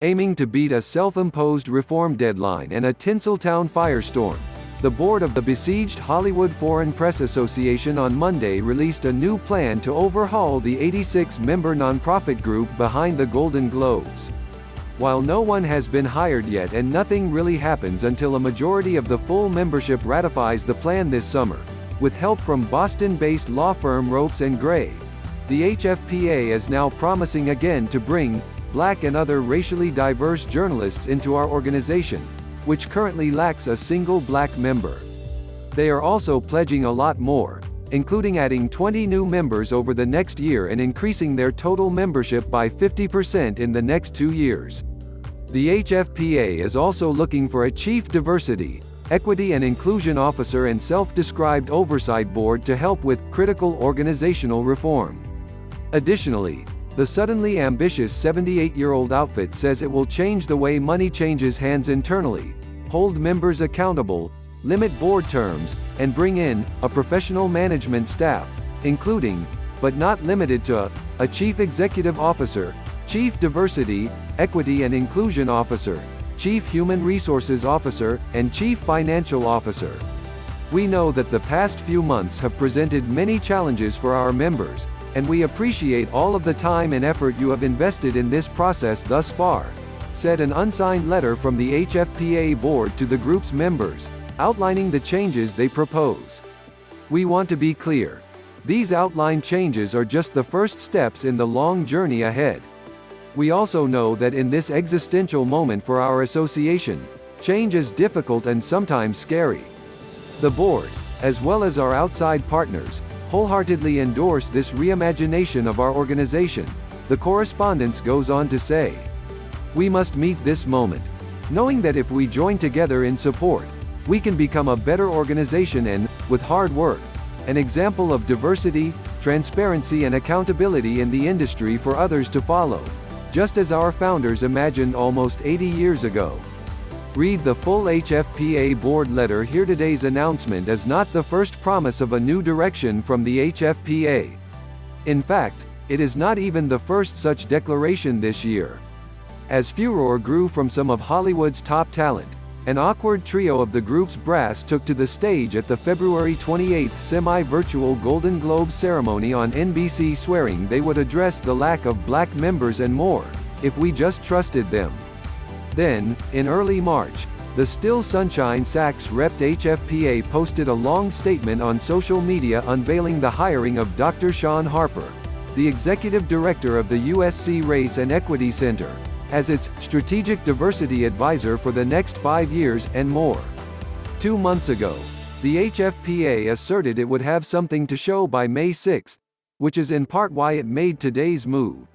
Aiming to beat a self-imposed reform deadline and a Tinseltown firestorm, the board of the besieged Hollywood Foreign Press Association on Monday released a new plan to overhaul the 86-member nonprofit group behind the Golden Globes. While no one has been hired yet and nothing really happens until a majority of the full membership ratifies the plan this summer, with help from Boston-based law firm Ropes & Gray, the HFPA is now promising again to bring Black and other racially diverse journalists into our organization, which currently lacks a single Black member. They are also pledging a lot more, including adding 20 new members over the next year and increasing their total membership by 50% in the next 2 years. The HFPA is also looking for a chief diversity, equity and inclusion officer and self-described oversight board to help with critical organizational reform. Additionally, the suddenly ambitious 78-year-old outfit says it will change the way money changes hands internally, hold members accountable, limit board terms, and bring in a professional management staff, including, but not limited to, a chief executive officer, chief diversity, equity and inclusion officer, chief human resources officer, and chief financial officer. We know that the past few months have presented many challenges for our members, and we appreciate all of the time and effort you have invested in this process thus far, said an unsigned letter from the HFPA board to the group's members, outlining the changes they propose. We want to be clear. These outlined changes are just the first steps in the long journey ahead. We also know that in this existential moment for our association, change is difficult and sometimes scary. The board, as well as our outside partners, wholeheartedly endorse this reimagination of our organization, the correspondence goes on to say. We must meet this moment, knowing that if we join together in support, we can become a better organization and, with hard work, an example of diversity, transparency and accountability in the industry for others to follow, just as our founders imagined almost 80 years ago. Read the full HFPA board letter here. Today's announcement is not the first promise of a new direction from the HFPA. In fact, it is not even the first such declaration this year. As furor grew from some of Hollywood's top talent, an awkward trio of the group's brass took to the stage at the February 28 semi-virtual Golden Globe ceremony on NBC, swearing they would address the lack of Black members and more, if we just trusted them. Then, in early March, the Still Sunshine Saks-repped HFPA posted a long statement on social media unveiling the hiring of Dr. Sean Harper, the executive director of the USC Race and Equity Center, as its strategic diversity advisor for the next 5 years and more. 2 months ago, the HFPA asserted it would have something to show by May 6, which is in part why it made today's move.